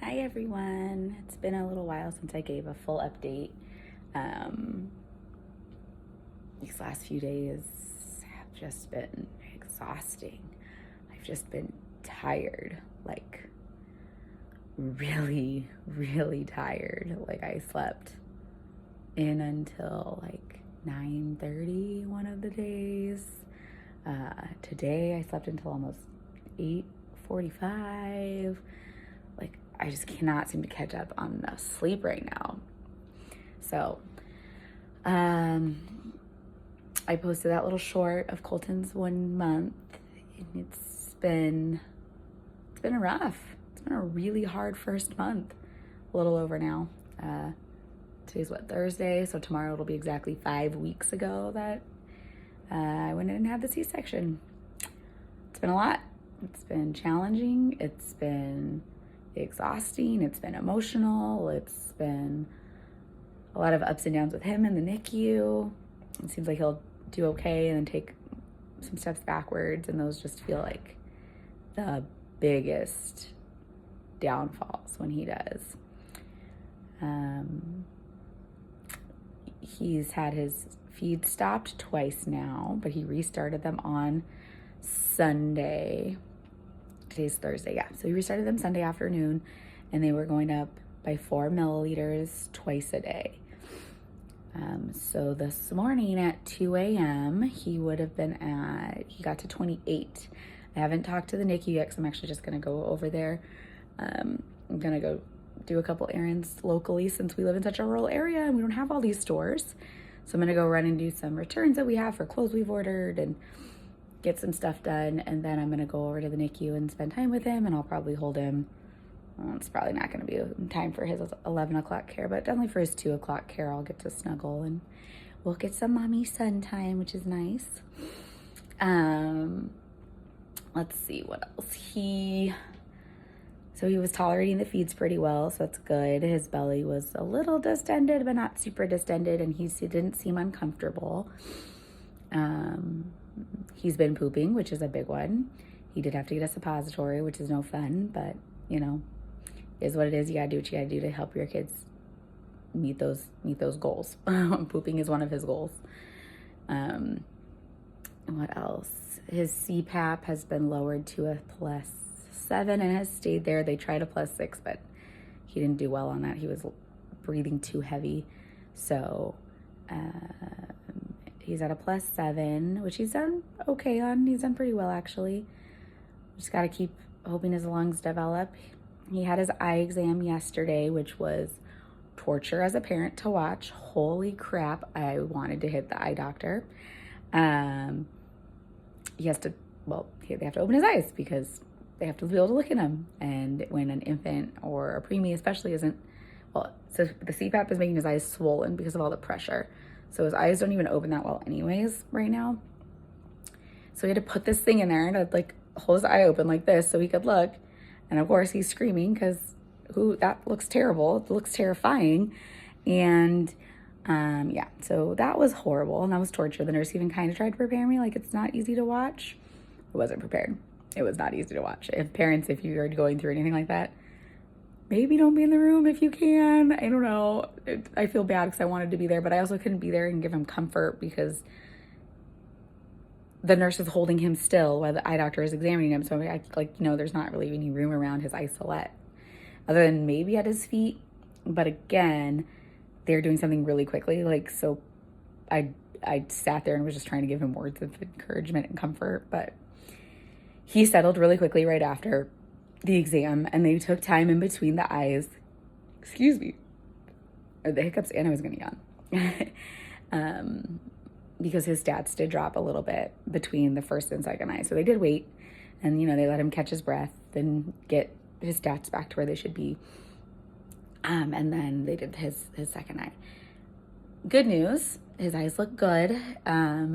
Hi everyone. It's been a little while since I gave a full update. Um, these last few days have just been exhausting. I've just been tired, like really, really tired. Like I slept in until like 9:30 one of the days. Today I slept until almost 8:45. Like I just cannot seem to catch up on enough sleep right now. So, I posted that little short of Colton's 1 month, and it's been rough. It's been a really hard first month. A little over now. Today's Thursday, so tomorrow it'll be exactly 5 weeks ago that I went in and had the C-section. It's been a lot. It's been challenging. It's been exhausting. It's been emotional. It's been a lot of ups and downs with him in the NICU. It seems like he'll do okay and then take some steps backwards, and those just feel like the biggest downfalls when he does. He's had his feed stopped twice now, but he restarted them on Sunday. Today's Thursday, yeah. So he restarted them Sunday afternoon, and they were going up by 4 milliliters twice a day. So this morning at 2 a.m., he got to 28. I haven't talked to the NICU yet because I'm actually just going to go over there. I'm going to go do a couple errands locally since we live in such a rural area and we don't have all these stores. So I'm going to go run and do some returns that we have for clothes we've ordered and get some stuff done. And then I'm going to go over to the NICU and spend time with him, and I'll probably hold him. Well, it's probably not going to be time for his 11 o'clock care, but definitely for his 2 o'clock care, I'll get to snuggle and we'll get some mommy son time, which is nice. Let's see what else. He was tolerating the feeds pretty well, so that's good. His belly was a little distended, but not super distended, and he didn't seem uncomfortable. He's been pooping, which is a big one. He did have to get a suppository, which is no fun, but is what it is. You gotta do what you gotta do to help your kids meet those goals. Pooping is one of his goals. What else? His CPAP has been lowered to a +7 and has stayed there. They tried a +6, but he didn't do well on that. He was breathing too heavy. So he's at a +7, which he's done okay on. He's done pretty well, actually. Just got to keep hoping his lungs develop. He had his eye exam yesterday, which was torture as a parent to watch. Holy crap, I wanted to hit the eye doctor. They have to open his eyes because they have to be able to look at him. And when an infant or a preemie especially so the CPAP is making his eyes swollen because of all the pressure. So his eyes don't even open that well anyways right now. So we had to put this thing in there and I'd hold his eye open like this so he could look. And of course he's screaming because that looks terrible. It looks terrifying. And so that was horrible and that was torture. The nurse even kind of tried to prepare me like it's not easy to watch. I wasn't prepared. It was not easy to watch. If you are going through anything like that, maybe don't be in the room if you can. I don't know. I feel bad because I wanted to be there, but I also couldn't be there and give him comfort because the nurse is holding him still while the eye doctor is examining him. So there's not really any room around his isolette other than maybe at his feet. But again, they're doing something really quickly. So I sat there and was just trying to give him words of encouragement and comfort, but he settled really quickly right after the exam, and they took time in between the eyes. Excuse me. Or the hiccups, and I was going to yawn. Because his stats did drop a little bit between the first and second eye. So they did wait, and, they let him catch his breath and get his stats back to where they should be. And then they did his second eye. Good news, his eyes look good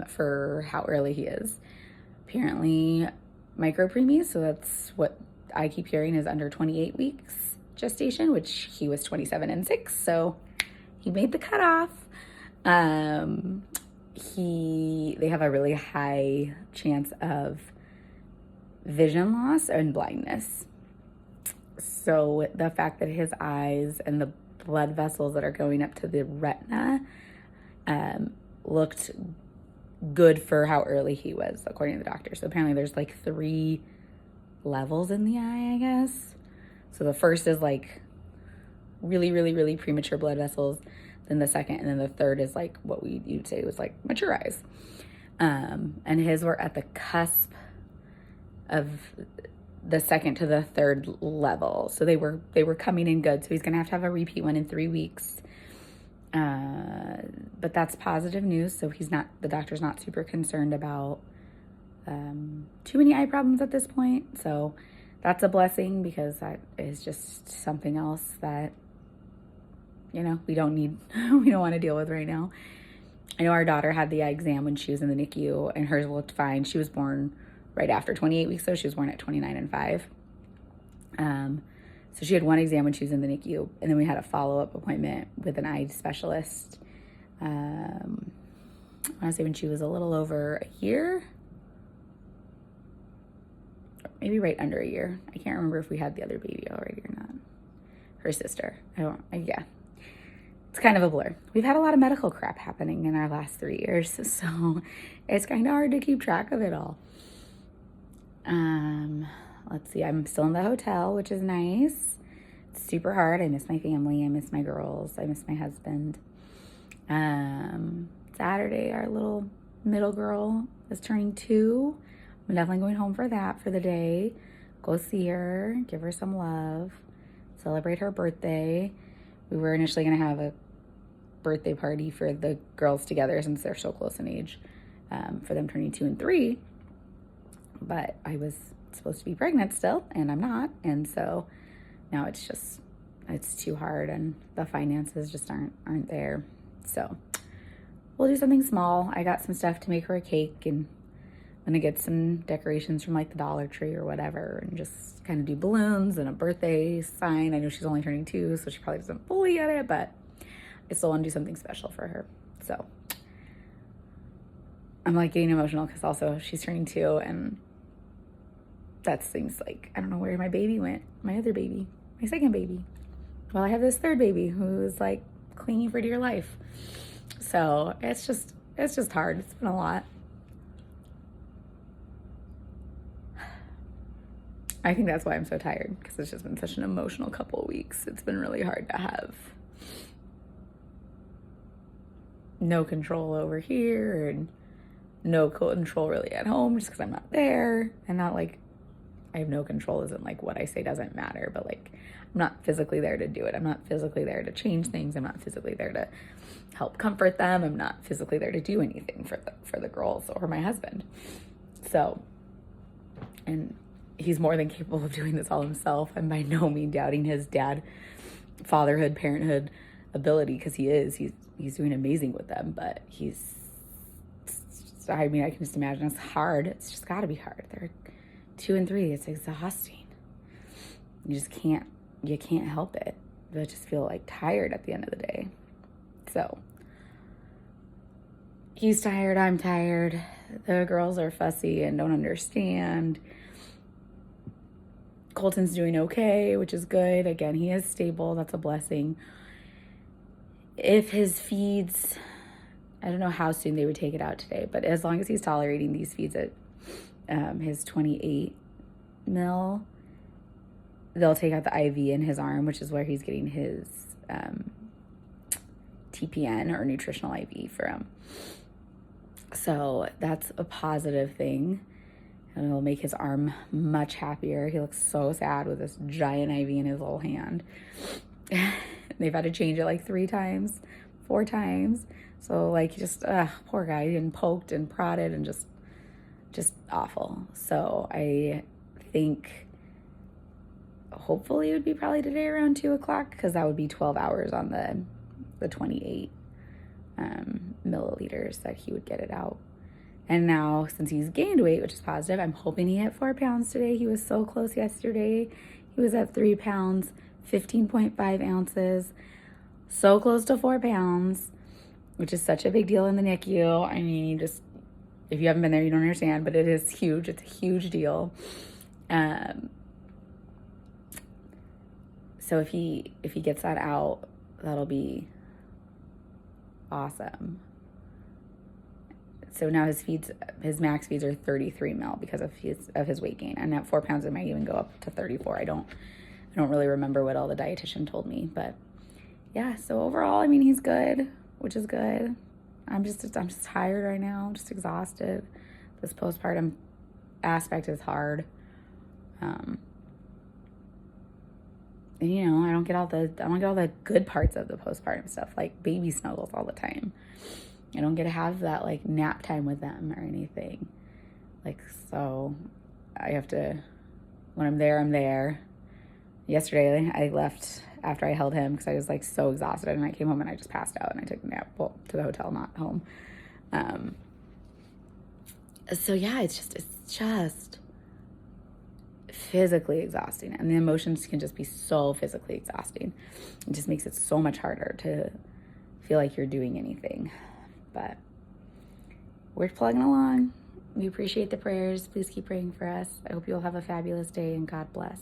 for how early he is. Apparently micropreemie, so that's what I keep hearing is under 28 weeks gestation, which he was 27 and 6, so he made the cutoff. They have a really high chance of vision loss and blindness. So the fact that his eyes and the blood vessels that are going up to the retina looked good for how early he was, according to the doctor. So apparently there's like 3 levels in the eye, I guess. So the first is like really, really, really premature blood vessels. Then the second, and then the third is like what you'd say was like mature eyes. And his were at the cusp of the second to the third level. So they were coming in good. So he's gonna have to have a repeat one in 3 weeks. But that's positive news. So the doctor's not super concerned about too many eye problems at this point. So that's a blessing, because that is just something else that, we don't want to deal with right now. I know our daughter had the eye exam when she was in the NICU, and hers looked fine. She was born right after 28 weeks, so she was born at 29 and 5. So she had one exam when she was in the NICU, and then we had a follow-up appointment with an eye specialist. I want to say when she was a little over a year, maybe right under a year. I can't remember if we had the other baby already or not. Her sister. Yeah. It's kind of a blur. We've had a lot of medical crap happening in our last 3 years, so it's kind of hard to keep track of it all. Let's see. I'm still in the hotel, which is nice. It's super hard. I miss my family. I miss my girls. I miss my husband. Saturday, our little middle girl is turning 2. I'm definitely going home for that for the day. Go see her, give her some love, celebrate her birthday. We were initially going to have a birthday party for the girls together, since they're so close in age, for them turning 2 and 3. But I was supposed to be pregnant still, and I'm not. And so now it's too hard, and the finances just aren't there. So we'll do something small. I got some stuff to make her a cake, and I'm gonna get some decorations from like the Dollar Tree or whatever, and just kind of do balloons and a birthday sign. I know she's only turning 2, so she probably doesn't fully get it, but I still want to do something special for her. So I'm like getting emotional, because also she's turning 2, and that's things like, I don't know where my baby went, my other baby, my second baby. Well, I have this third baby who's like clinging for dear life. So it's just hard. It's been a lot. I think that's why I'm so tired, because it's just been such an emotional couple of weeks. It's been really hard to have no control over here and no control really at home, just because I'm not there. And not like I have no control isn't like what I say doesn't matter, but like I'm not physically there to do it. I'm not physically there to change things. I'm not physically there to help comfort them. I'm not physically there to do anything for the girls or my husband. So, and he's more than capable of doing this all himself. I'm by no means doubting his fatherhood, parenthood ability, because he's doing amazing with them. But I can just imagine it's hard. It's just got to be hard. They're 2 and 3. It's exhausting. You can't help it. But just feel like tired at the end of the day. So he's tired. I'm tired. The girls are fussy and don't understand. Colton's doing okay, which is good. Again, he is stable. That's a blessing. If his feeds, I don't know how soon they would take it out today, but as long as he's tolerating these feeds at his 28 mil, they'll take out the IV in his arm, which is where he's getting his TPN, or nutritional IV, from. So that's a positive thing. And it'll make his arm much happier. He looks so sad with this giant IV in his little hand. They've had to change it like 4 times. So like, just, poor guy, and poked and prodded and just awful. So I think hopefully it would be probably today around 2 o'clock, because that would be 12 hours on the 28 milliliters that he would get it out. And now, since he's gained weight, which is positive, I'm hoping he hit 4 pounds today. He was so close yesterday. He was at 3 pounds, 15.5 ounces. So close to 4 pounds, which is such a big deal in the NICU. I mean, if you haven't been there, you don't understand, but it is huge. It's a huge deal. So if he gets that out, that'll be awesome. So now his max feeds are 33 mil because of his weight gain, and at 4 pounds it might even go up to 34. I don't really remember what all the dietitian told me, but yeah. So overall, I mean, he's good, which is good. I'm just tired right now. I'm just exhausted. This postpartum aspect is hard. And you know, I don't get all the good parts of the postpartum stuff, like baby snuggles all the time. I don't get to have that like nap time with them or anything. Like, so I have to, when I'm there, I'm there. Yesterday I left after I held him because I was like so exhausted, and I came home and I just passed out and I took a nap, well, to the hotel, not home. So yeah, it's just physically exhausting, and the emotions can just be so physically exhausting. It just makes it so much harder to feel like you're doing anything. But we're plugging along. We appreciate the prayers. Please keep praying for us. I hope you'll have a fabulous day, and God bless.